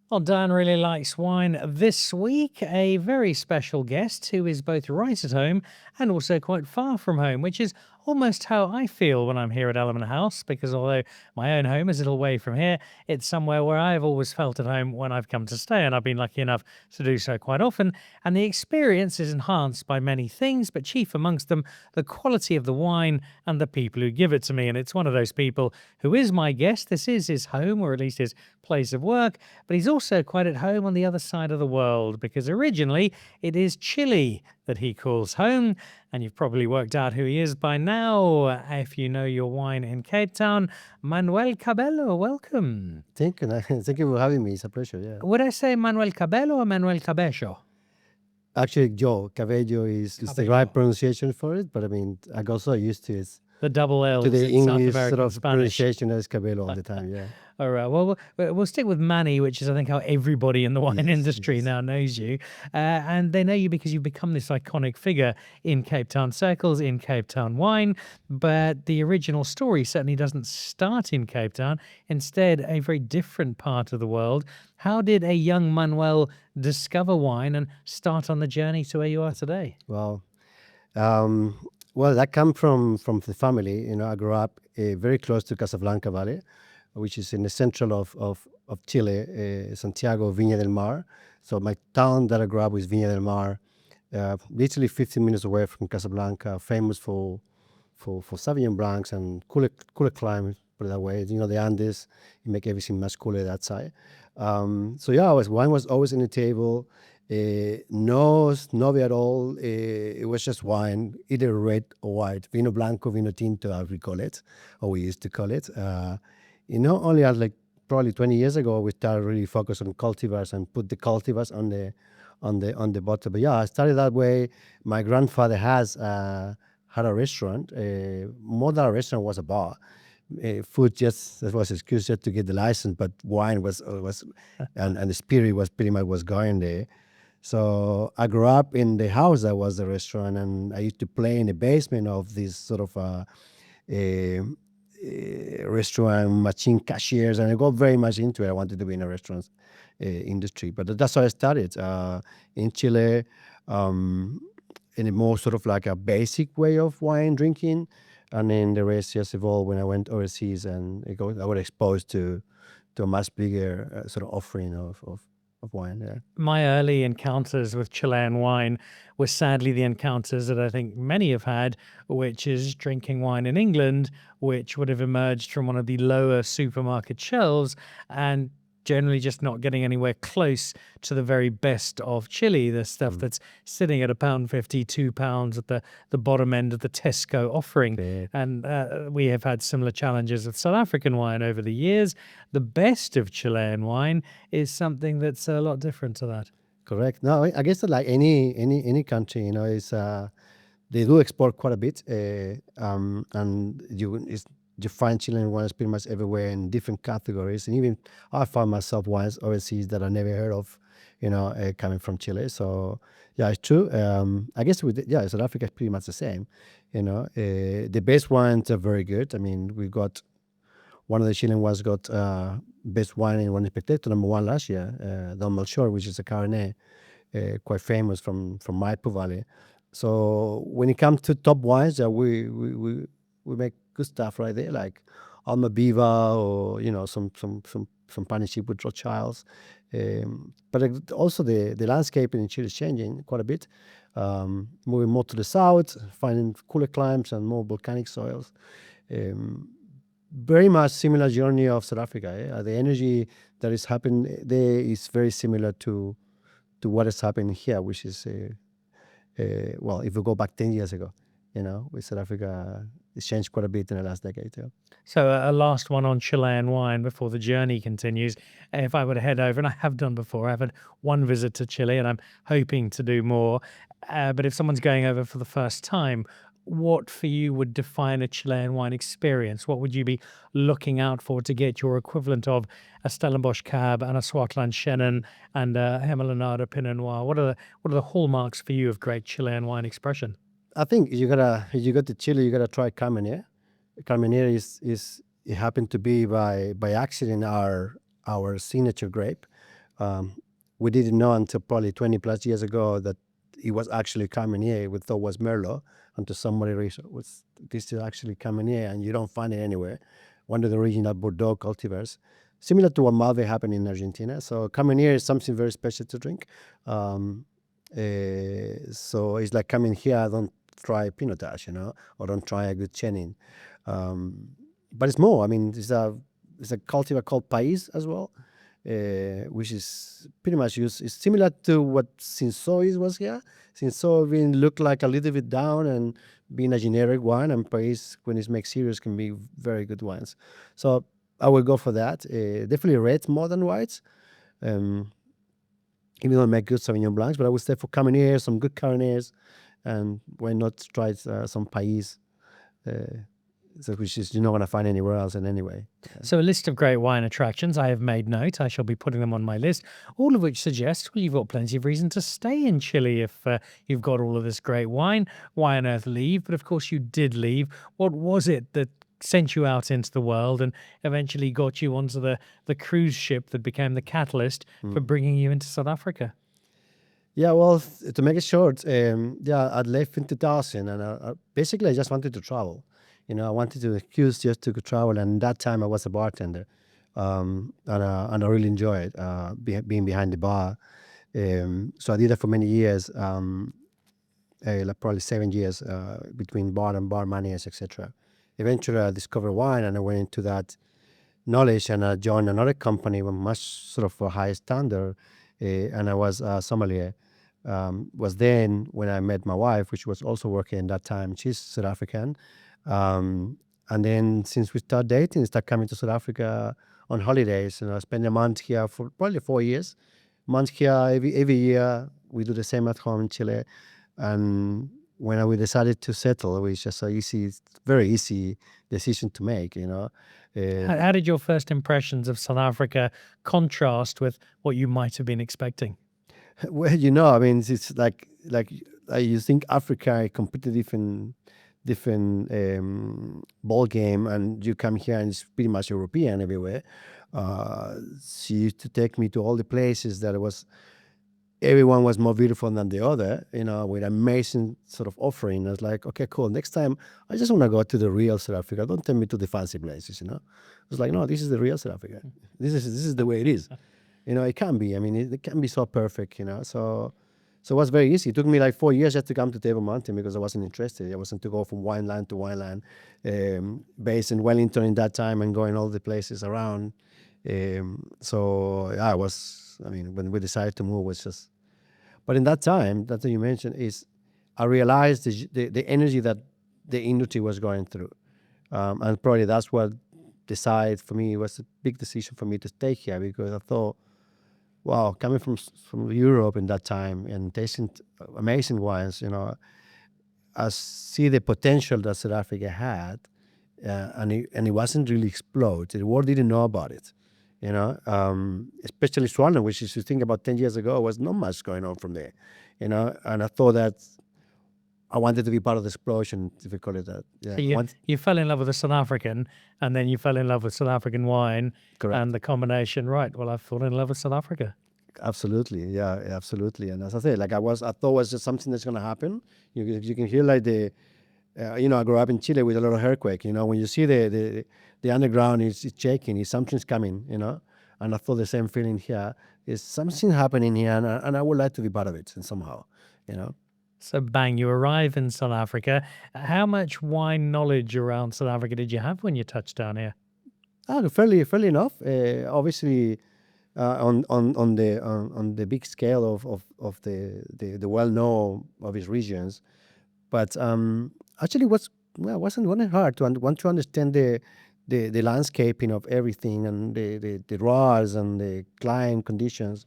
Well, Dan really likes wine. This week, a very special guest who is both right at home and also quite far from home, which is almost how I feel when I'm here at Ellerman House, because although my own home is a little way from here, it's somewhere where I've always felt at home when I've come to stay, and I've been lucky enough to do so quite often. And the experience is enhanced by many things, but chief amongst them, the quality of the wine and the people who give it to me. And it's one of those people who is my guest. This is his home, or at least his place of work, but he's also quite at home on the other side of the world because originally it is Chile that he calls home. And you've probably worked out who he is by now if you know your wine in Cape Town. Manuel Cabello, welcome. Thank you. Thank you for having me. It's a pleasure. Yeah. Would I say Manuel Cabello or Manuel Cabello? Actually, Joe Cabello is the Cabello. right pronunciation for it, but I mean, I got so used to it. The double L's To the in South English American sort of Spanish. pronunciation as Cabello all the time. Yeah. All right. Well, we'll stick with Manny, which is, I think, how everybody in the wine Yes, industry yes. now knows you. And they know you because you've become this iconic figure in Cape Town circles, in Cape Town wine. But the original story certainly doesn't start in Cape Town. Instead, a very different part of the world. How did a young Manuel discover wine and start on the journey to where you are today? Well, that come from the family. You know, I grew up very close to Casablanca Valley, which is in the central of Chile, Santiago, Viña del Mar. So my town that I grew up with, Viña del Mar, literally 15 minutes away from Casablanca, famous for Sauvignon Blancs and cooler climate, put it that way. You know, the Andes, you make everything much cooler that side. So yeah, wine was always on the table. No snobby at all. It was just wine, either red or white. Vino blanco, vino tinto, as we call it, or we used to call it. Only as like probably 20 years ago, we started really focus on cultivars and put the cultivars on the bottle. But yeah, I started that way. My grandfather had a restaurant. More than a restaurant, was a bar. Food just that was excuse just to get the license, but wine was and the spirit was pretty much was going there. So I grew up in the house that was the restaurant, and I used to play in the basement of this sort of a restaurant machine cashiers, and I got very much into it. I wanted to be in a restaurant industry, but that's how I started in Chile, in a more sort of like a basic way of wine drinking, and then the rest just evolved when I went overseas and I got exposed to a much bigger sort of offering of wine. Yeah. My early encounters with Chilean wine were sadly the encounters that I think many have had, which is drinking wine in England, which would have emerged from one of the lower supermarket shelves and generally just not getting anywhere close to the very best of Chile, the stuff that's sitting at £1.50, £2 at the bottom end of the Tesco offering. Fair. And we have had similar challenges with South African wine over the years. The best of Chilean wine is something that's a lot different to that. Correct. No, I guess that like any country, is they do export quite a bit, and you find Chilean wines pretty much everywhere in different categories, and even I found myself wines overseas that I never heard of, coming from Chile. So yeah, it's true. I guess South Africa is pretty much the same. The best wines are very good. I mean, we got one of the Chilean wines got best wine in Wine Spectator #1 last year, Don Melchor, which is a Cabernet, quite famous from Maipo Valley. So when it comes to top wines, we make good stuff right there, like Almaviva or some partnership with Rothschilds. But also the landscape in Chile is changing quite a bit, moving more to the south, finding cooler climes and more volcanic soils. Very much similar journey of South Africa. The energy that is happening there is very similar to what is happening here, which is if we go back 10 years ago, with South Africa, it's changed quite a bit in the last decade. Yeah. So a last one on Chilean wine before the journey continues. If I were to head over, and I have done before, I've had one visit to Chile and I'm hoping to do more. But if someone's going over for the first time, what for you would define a Chilean wine experience? What would you be looking out for to get your equivalent of a Stellenbosch Cab and a Swartland Chenin and a Hemelanada Pinot Noir? What are the hallmarks for you of great Chilean wine expression? I think if you go to Chile, you gotta try Carmenere. Carmenere it happened to be by accident our signature grape. Um, we didn't know until probably 20 plus years ago that it was actually Cabernet we thought was Merlot until somebody researched this is actually Cabernet and you don't find it anywhere. One of the original Bordeaux cultivars, similar to what Malve happened in Argentina. So Cabernet is something very special to drink. So it's like coming here, I don't try Pinotage, or don't try a good Chenin. But it's more, I mean, it's a cultivar called Pais as well, which is pretty much used. It's similar to what Cinsault was here. Cinsault being looked like a little bit down and being a generic wine, and Pais, when it's made serious, can be very good wines. So I will go for that. Definitely reds more than whites. Um, Even though I make good Sauvignon Blancs, but I would say for Cabernet, some good Cabernets, and why not try some Pais, which is you're not going to find anywhere else in any way. So, a list of great wine attractions. I have made note. I shall be putting them on my list, all of which suggests, well, you've got plenty of reason to stay in Chile if you've got all of this great wine. Why on earth leave? But of course, you did leave. What was it that sent you out into the world and eventually got you onto the cruise ship that became the catalyst for bringing you into South Africa? Yeah, well, to make it short, yeah, I left in 2000, and basically I just wanted to travel. I wanted to excuse just to travel, and that time I was a bartender, and I really enjoyed being behind the bar. So I did that for many years, like probably 7 years between bar and bar managers, etc. Eventually, I discovered wine, and I went into that knowledge, and I joined another company with much sort of a high standard, and I was a sommelier. Was then when I met my wife, which was also working at that time. She's South African, and then since we started dating, started coming to South Africa on holidays. I spent a month here for probably 4 years. Month here every year. We do the same at home in Chile, and when we decided to settle, it was just a very easy decision to make. How did your first impressions of South Africa contrast with what you might have been expecting? Well, I mean, it's like you think Africa a completely different ball game, and you come here and it's pretty much European everywhere. She used to take me to all the places that everyone was more beautiful than the other, with amazing sort of offering. I was like, okay, cool. Next time, I just want to go to the real South Africa. Don't take me to the fancy places. I was like, no, this is the real South Africa. This is the way it is. It can be. I mean, it can be so perfect. So it was very easy. It took me like 4 years just to come to Table Mountain because I wasn't interested. I wasn't to go from wine land to wine land, based in Wellington in that time and going all the places around. So yeah, I mean, when we decided to move, was just. But in that time, that you mentioned is, I realized the energy that the industry was going through, and probably that's what decided for me. It was a big decision for me to stay here because I thought, wow, coming from Europe in that time and tasting amazing wines, I see the potential that South Africa had, and it wasn't really explored. The world didn't know about it, especially Swansea, which is, you think about 10 years ago, was not much going on from there, and I thought that I wanted to be part of the explosion, if we call it that. Yeah. So you fell in love with a South African, and then you fell in love with South African wine, Correct. and the combination. Right. Well, I've fallen in love with South Africa. Absolutely, yeah, absolutely. And as I said, like I thought it was just something that's going to happen. You can hear like I grew up in Chile with a lot of earthquake. When you see the underground is shaking, something's coming. And I thought the same feeling here. Is something happening here, and I would like to be part of it and somehow. So bang, you arrive in South Africa. How much wine knowledge around South Africa did you have when you touched down here? Fairly enough. Obviously, on the big scale of the well known of his regions, but actually wasn't hard to want to understand the landscaping of everything and the roads and the climate conditions.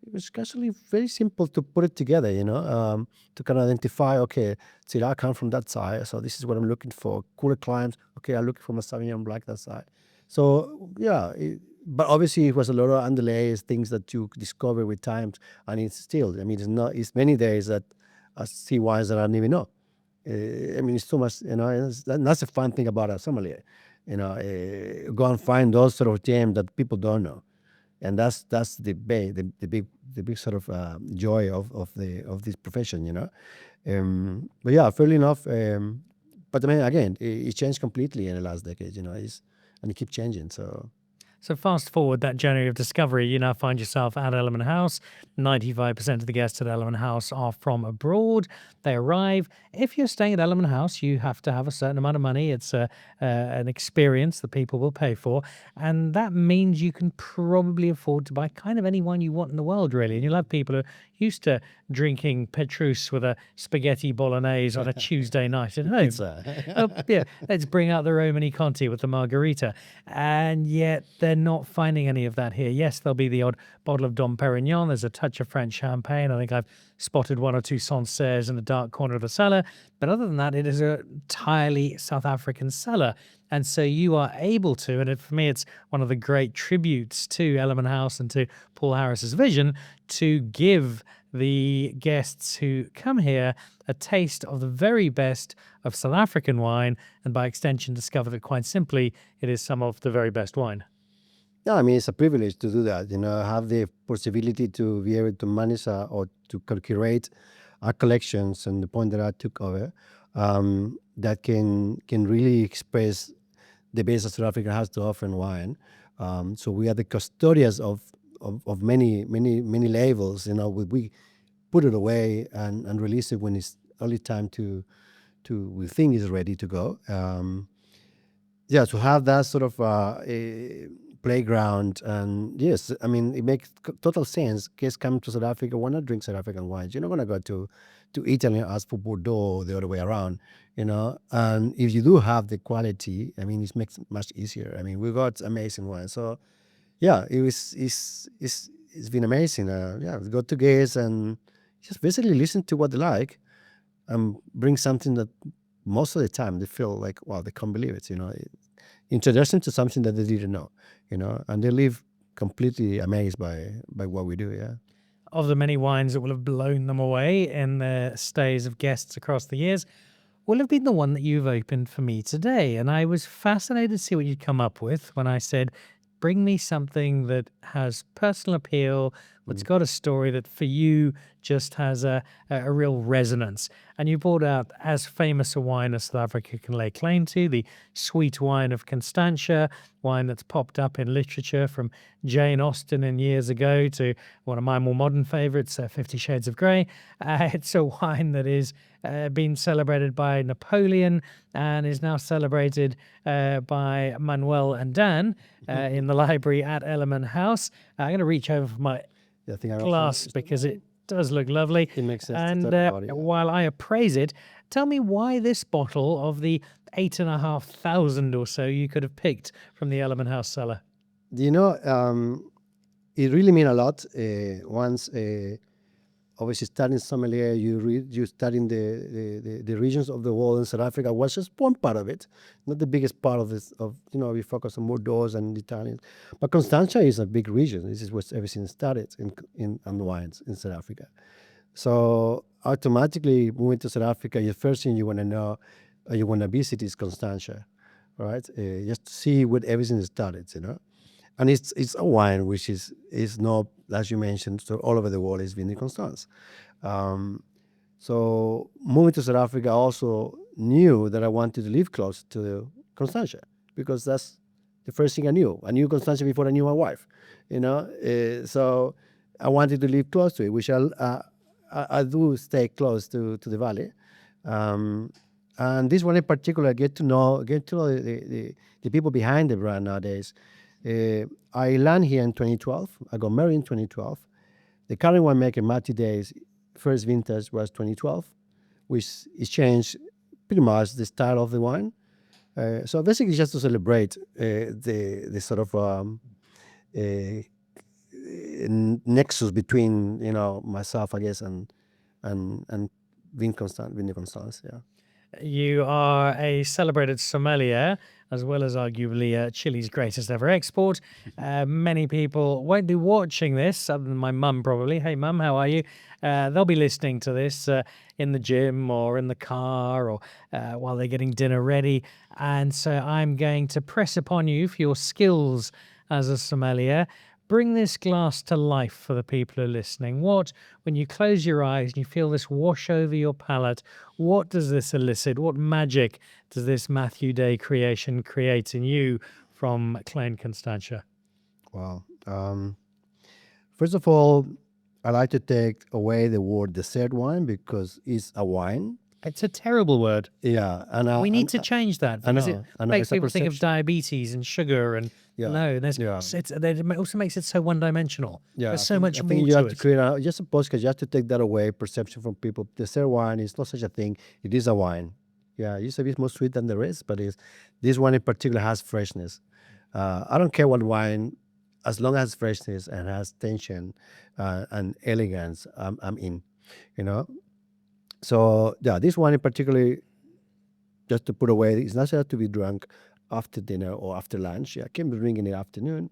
It was actually very simple to put it together, to kind of identify, okay, see, I come from that side, so this is what I'm looking for. Cooler climes, okay, I'm looking for my Sauvignon Blanc that side. So, yeah, but obviously it was a lot of underlays, things that you discover with time, and it's still, I mean, it's many days that I see wines that I didn't even know. I mean, it's so much, that's the fun thing about a sommelier, go and find those sort of gems that people don't know. and that's the big sort of joy of this profession, you know. But yeah, fairly enough. But I mean, again, it changed completely in the last decade, you know. And it keeps changing. So So fast forward that journey of discovery, you now find yourself at Ellerman House. 95% of the guests at Ellerman House are from abroad. They arrive. If you're staying at Ellerman House, you have to have a certain amount of money. It's an experience that people will pay for. And that means you can probably afford to buy kind of any wine you want in the world, really. And you'll have people who are used to drinking Petrus with a spaghetti bolognese on a Tuesday night at home. Oh, pizza. yeah, let's bring out the Romani Conti with the margarita. And yet they're not finding any of that here. Yes, there'll be the odd bottle of Dom Perignon. There's a touch of French champagne. I think I've spotted one or two Sancerres in the dark corner of the cellar. But other than that, it is an entirely South African cellar. And so you are able to, and for me, it's one of the great tributes to Ellerman House and to Paul Harris's vision to give the guests who come here a taste of the very best of South African wine, and by extension, discover that quite simply, it is some of the very best wine. Yeah, I mean, it's a privilege to do that, you know, have the possibility to be able to manage or to curate our collections, and the point that I took over, that can really express the best that South Africa has to offer in wine. So we are the custodians of many labels, you know. We put it away and release it when it's only time to we think is ready to go. Yeah, to have that sort of a playground, and yes, I mean, it makes total sense. Guests come to South Africa, why not drink South African wines? You're not gonna go to Italy and ask for Bordeaux or the other way around, you know. And if you do have the quality, I mean, it makes it much easier. I mean, we got amazing wines. So yeah, it's been amazing. Yeah, we go to guests and just basically listen to what they like, and bring something that most of the time they feel like, wow, they can't believe it, you know. Introduce them to something that they didn't know, you know, and they leave completely amazed by what we do. Yeah. Of the many wines that will have blown them away in their stays of guests across the years, will have been the one that you've opened for me today. And I was fascinated to see what you'd come up with when I said, bring me something that has personal appeal, that's got a story that for you just has a real resonance. And you brought out as famous a wine as South Africa can lay claim to, the sweet wine of Constantia, wine that's popped up in literature from Jane Austen in years ago to one of my more modern favorites, 50 Shades of Grey. It's a wine that is been celebrated by Napoleon and is now celebrated by Manuel and Dan in the library at Ellerman House. I'm going to reach over for my Yeah, I think I glass because it does look lovely. it makes sense to And everybody. Yeah. while I appraise it, tell me why this bottle of the 8,500 or so you could have picked from the Ellerman House cellar. You know, it really mean a lot. Once, obviously, studying sommelier, you studying the regions of the world, in South Africa was just one part of it, not the biggest part of this. Of, you know, we focus on Bordeaux and Italian, but Constantia is a big region. This is where everything started in on wines in South Africa. So automatically moving to South Africa, the first thing you want to know, you want to visit is Constantia, right? Just to see where everything started, you know. And it's a wine which is not, as you mentioned, so all over the world is Vinny Constance. So moving to South Africa, I also knew that I wanted to live close to Constantia, because that's the first thing I knew. I knew Constantia before I knew my wife, you know. So I wanted to live close to it, which I do stay close to the valley. And this one in particular, get to know the people behind the brand nowadays. I landed here in 2012. I got married in 2012. The current winemaker, Matty Day's first vintage was 2012, which is changed pretty much the style of the wine. So basically, just to celebrate the sort of nexus between, you know, myself, I guess, and Vinny Constance. Yeah. You are a celebrated sommelier, as well as arguably Chile's greatest ever export. Many people won't be watching this, other than my mum probably. Hey mum, how are you? They'll be listening to this in the gym or in the car or while they're getting dinner ready. And so I'm going to press upon you for your skills as a sommelier. Bring this glass to life for the people who are listening. What, when you close your eyes and you feel this wash over your palate, what does this elicit? What magic does this Matthew Day creation create in you from Klein Constantia? Wow. First of all, I like to take away the word dessert wine because it's a wine. It's a terrible word. Yeah, We need to change that I because it know, makes it's a people think of perception. diabetes and sugar and Yeah, no, yeah, it also makes it so one-dimensional. yeah. There's so much I more think you to have to it. create just a podcast. You have to take that away, perception from people. Dessert wine is not such a thing. It is a wine. Yeah, it's a bit more sweet than the rest, but this one in particular has freshness. I don't care what wine, as long as freshness and has tension and elegance, I'm in. You know. So yeah, this one in particular, just to put away, it's not just to be drunk after dinner or after lunch. Yeah, I can drink in the afternoon.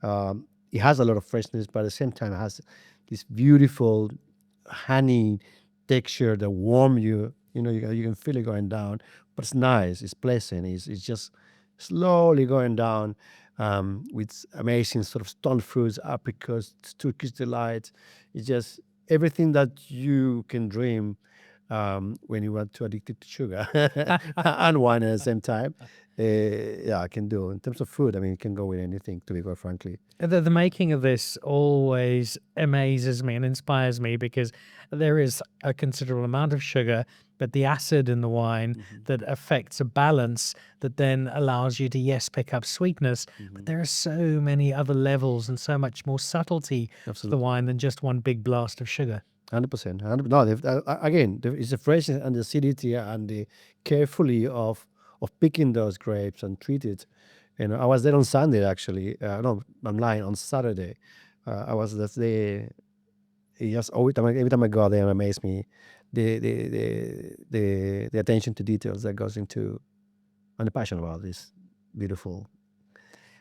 It has a lot of freshness, but at the same time, it has this beautiful honey texture that warm you. You know, you can feel it going down, but it's nice. It's pleasant. It's just slowly going down with amazing sort of stone fruits, apricots, Turkish delight. It's just everything that you can dream when you are too addicted to sugar and wine at the same time. Yeah, I can do. In terms of food, I mean, it can go with anything, to be quite frankly. The making of this always amazes me and inspires me because there is a considerable amount of sugar, but the acid in the wine that affects a balance that then allows you to, yes, pick up sweetness. But there are so many other levels and so much more subtlety to the Absolutely. wine than just one big blast of sugar. 100%. No, again, it's the freshness and the acidity and the carefully of picking those grapes and treat it. You know, I was there on Sunday actually. No, I'm lying. On Saturday, I was that's the it just every time I go there, it amazes me the attention to details that goes into and the passion about this beautiful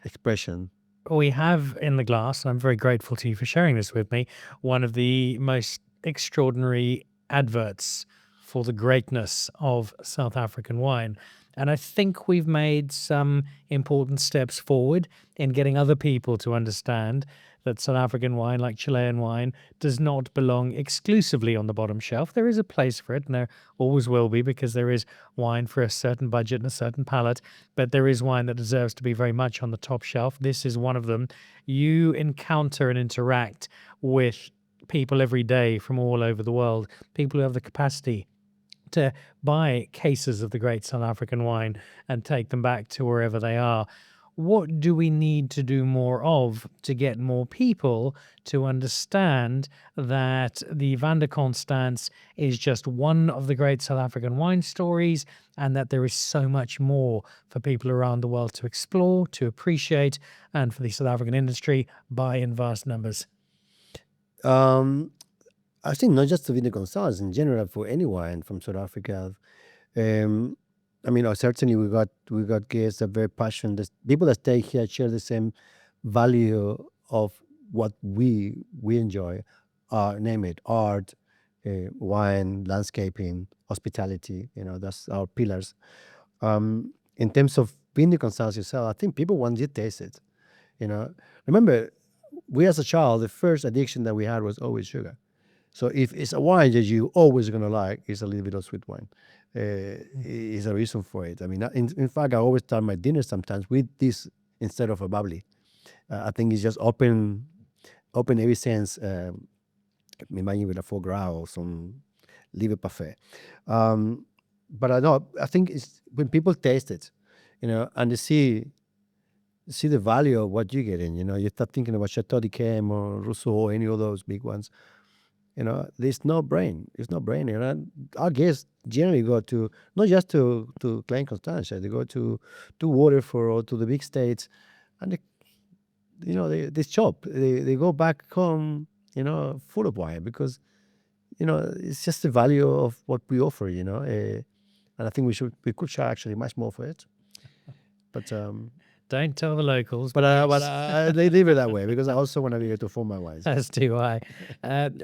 expression. We have in the glass, and I'm very grateful to you for sharing this with me, one of the most extraordinary adverts for the greatness of South African wine. And I think we've made some important steps forward in getting other people to understand that South African wine, like Chilean wine, does not belong exclusively on the bottom shelf. There is a place for it, and there always will be, because there is wine for a certain budget and a certain palate, but there is wine that deserves to be very much on the top shelf. This is one of them. You encounter and interact with people every day from all over the world, people who have the capacity to buy cases of the great South African wine and take them back to wherever they are. What do we need to do more of to get more people to understand that the Van der Constance is just one of the great South African wine stories, and that there is so much more for people around the world to explore, to appreciate, and for the South African industry buy in vast numbers? Um, I think not just to Vino Gonzalez, in general for any wine from South Africa. Um, I mean, certainly we got guests that are very passionate. There's people that stay here share the same value of what we enjoy. Name it, art, wine, landscaping, hospitality. You know, that's our pillars. In terms of Vino Gonzalez yourself, I think people want you to taste it. You know, remember, we as a child, the first addiction that we had was always sugar. So if it's a wine that you always gonna like, it's a little bit of sweet wine. Is a reason for it. I mean, in fact, I always start my dinner sometimes with this instead of a bubbly. I think it's just open every sense. Imagine with a foie gras or some liver parfait. But I know, I think it's when people taste it, you know, and they see the value of what you get in. You know, you start thinking about Chateau d'Yquem or Rousseau or any of those big ones. You know, there's no brain. It's no brain. You know, our guests generally go to not just to Klein Constantia. They go to Waterford or to the big states, and they shop. They go back home. You know, full of wine because it's just the value of what we offer. You know, and I think we could charge actually much more for it. But Don't tell the locals. they leave it that way because I also want to be able to form my wines. As do I.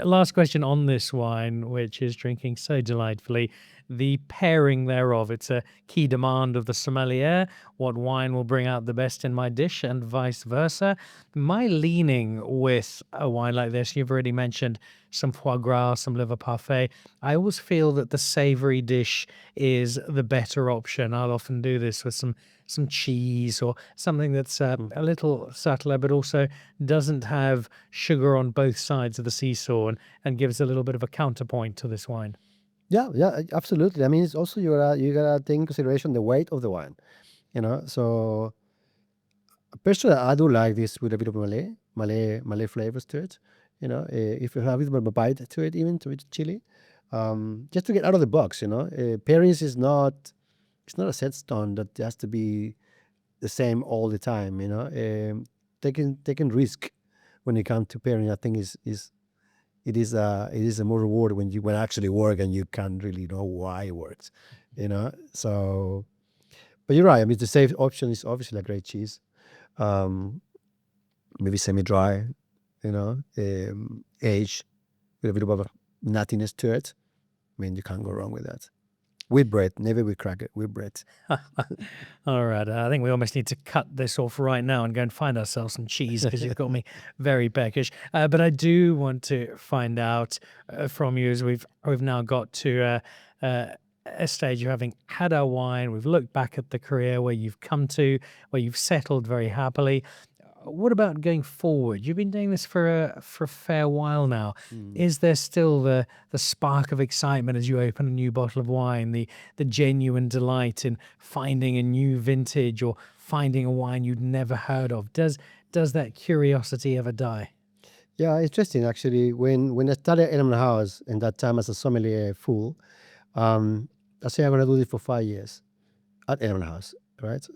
Last question on this wine, which is drinking so delightfully. the pairing thereof. It's a key demand of the sommelier, what wine will bring out the best in my dish, and vice versa. My leaning with a wine like this, you've already mentioned some foie gras, some liver parfait. I always feel that the savory dish is the better option. I'll often do this with some cheese or something that's a little subtler, but also doesn't have sugar on both sides of the seesaw and gives a little bit of a counterpoint to this wine. Yeah, absolutely. I mean, it's also you gotta take in consideration the weight of the wine. So personally, I do like this with a bit of Malay flavors to it. If you have a bit of a bite to it, even to it chili, just to get out of the box. Pairings is not it's not a set stone that has to be the same all the time. Taking risk when it comes to pairing, I think it is a more reward when it actually work and you can't really know why it works. So, but you're right. I mean, the safe option is obviously a great cheese, maybe semi-dry, aged with a bit of a nuttiness to it. I mean, you can't go wrong with that. With bread, never with cracker, with bread. All right. I think we almost need to cut this off right now and go and find ourselves some cheese because you've got me very peckish. But I do want to find out from you as we've now got to a stage of having had our wine. We've looked back at the career where you've come to, where you've settled very happily. What about going forward? You've been doing this for a fair while now. Is there still the spark of excitement as you open a new bottle of wine, the genuine delight in finding a new vintage or finding a wine you'd never heard of? Does that curiosity ever die? Yeah, interesting actually. When I started Ellerman House in that time as a sommelier full, I said I'm gonna do this for 5 years at Ellerman House, right?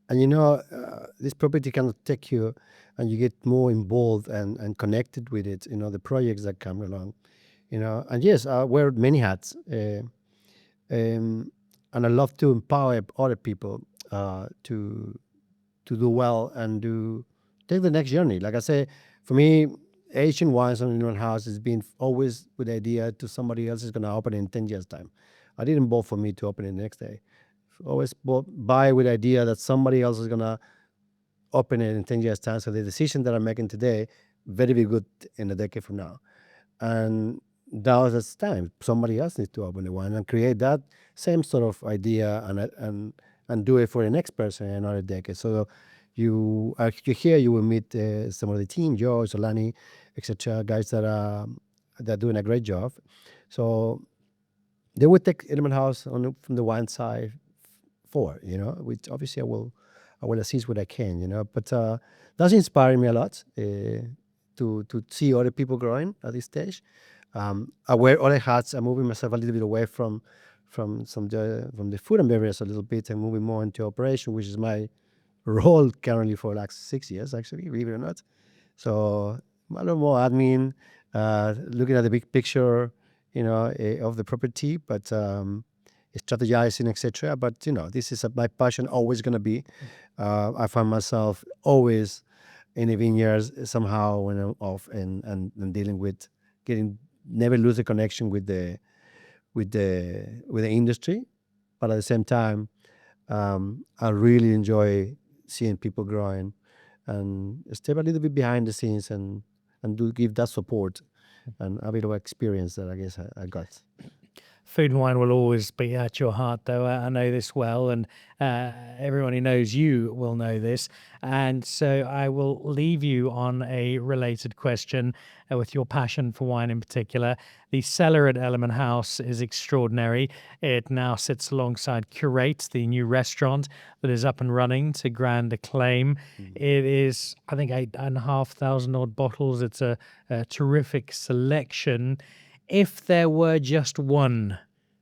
And this property can take you, and you get more involved and connected with it. The projects that come along. And yes, I wear many hats, and I love to empower other people to do well and to take the next journey. Like I say, for me, Asian wines on one house has been always with the idea to somebody else is going to open it in 10 years' time. I didn't vote for me to open it the next day. Always buy with the idea that somebody else is going to open it in 10 years' time. So the decision that I'm making today, very good in a decade from now. And that was its time. Somebody else needs to open the wine and create that same sort of idea and do it for the next person in another decade. So you here you will meet some of the team, Joe, Solani, etc. Guys that are doing a great job. So they would take Ellerman House from the wine side forward, which obviously I will assist what I can, but that's inspiring me a lot to see other people growing at this stage. I wear other hats. I'm moving myself a little bit away from the food and beverage a little bit and moving more into operation, which is my role currently for like 6 years, actually, believe it or not. So a little more admin, looking at the big picture, of the property, but strategizing, etc. But this is my passion, always going to be. I find myself always in the vineyards somehow when I'm off and dealing with never lose the connection with the industry, but at the same time, I really enjoy seeing people growing and step a little bit behind the scenes and do give that support and a bit of experience that I guess I got. Food and wine will always be at your heart, though. I know this well, and everyone who knows you will know this. And so I will leave you on a related question with your passion for wine in particular. The cellar at Ellerman House is extraordinary. It now sits alongside Curate, the new restaurant that is up and running to grand acclaim. It is, I think, 8,500 odd bottles. It's a terrific selection. If there were just one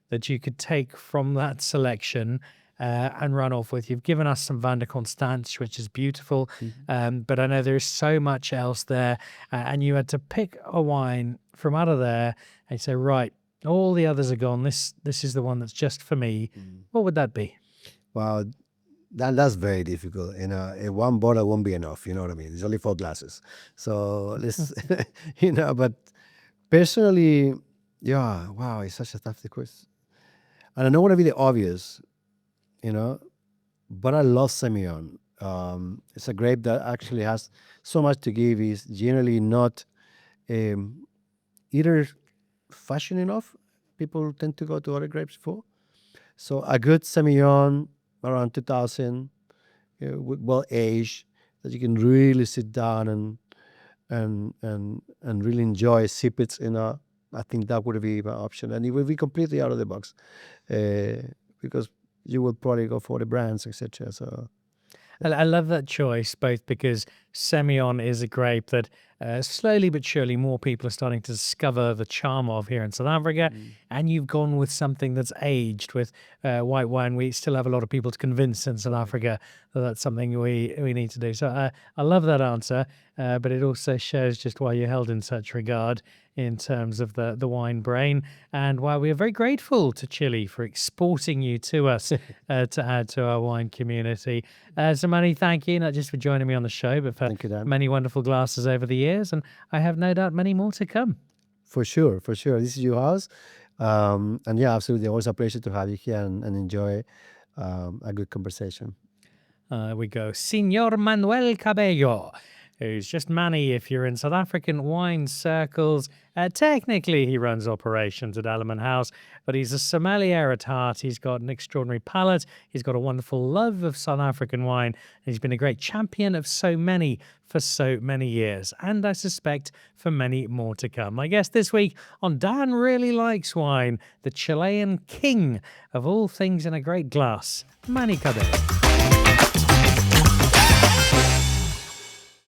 that you could take from that selection and run off with, you've given us some Van de Constance, which is beautiful, but I know there's so much else there, and you had to pick a wine from out of there and say, right, all the others are gone. This is the one that's just for me. What would that be? Wow, that's very difficult. One bottle won't be enough. You know what I mean? It's only 4 glasses, so let's, but personally, Yeah, wow, it's such a tough question. And I don't want to be the obvious, you know, but I love Semillon. It's a grape that actually has so much to give. Is generally not um, either fashion enough. People tend to go to other grapes for. So a good Semillon around 2000, well aged, that you can really sit down and really enjoy, sip it. I think that would be my option, and it would be completely out of the box, uh, because you would probably go for the brands, etc. So I love that choice, both because Semillon is a grape that slowly but surely more people are starting to discover the charm of here in South Africa. And you've gone with something that's aged with white wine. We still have a lot of people to convince in South correct. Africa that that's something we need to do. So I love that answer, but it also shows just why you're held in such regard in terms of the wine brain, and why we are very grateful to Chile for exporting you to us to add to our wine community. So, Manny, thank you, not just for joining me on the show, but for Thank you, Dan. many wonderful glasses over the years. And I have no doubt many more to come. For sure, for sure. This is your house, and yeah, absolutely. Always a pleasure to have you here and enjoy a good conversation. We go, Senor Manuel Cabello, who's just Manny if you're in South African wine circles. Technically, he runs operations at Ellerman House, but he's a sommelier at heart. He's got an extraordinary palate. He's got a wonderful love of South African wine. And he's been a great champion of so many for so many years, and I suspect for many more to come. My guest this week on Dan Really Likes Wine, the Chilean king of all things in a great glass, Manny Cabello.